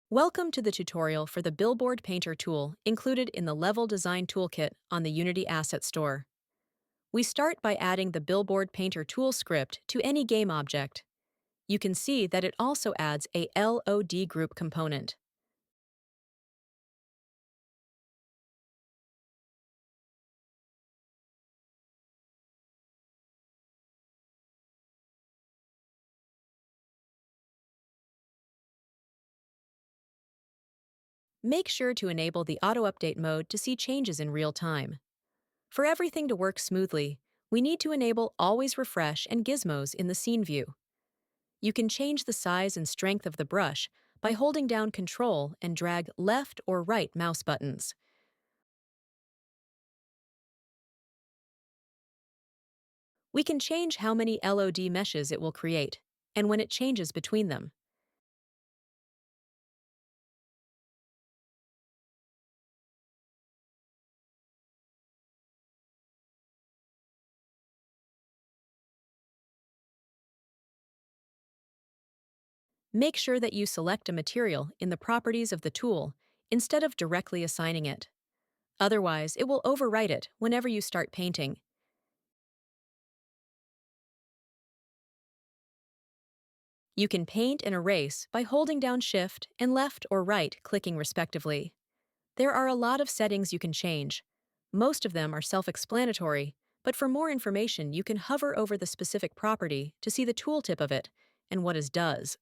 Welcome to the tutorial for the Billboard Painter tool included in the Level Design Toolkit on the Unity Asset Store. We start by adding the Billboard Painter tool script to any game object. You can see that it also adds a LOD group component. Make sure to enable the auto-update mode to see changes in real time. For everything to work smoothly, we need to enable Always Refresh and Gizmos in the scene view. You can change the size and strength of the brush by holding down Control and drag left or right mouse buttons. We can change how many LOD meshes it will create, and when it changes between them. Make sure that you select a material in the properties of the tool instead of directly assigning it. Otherwise, it will overwrite it whenever you start painting. You can paint and erase by holding down Shift and left or right clicking respectively. There are a lot of settings you can change. Most of them are self-explanatory, but for more information you can hover over the specific property to see the tooltip of it and what it does.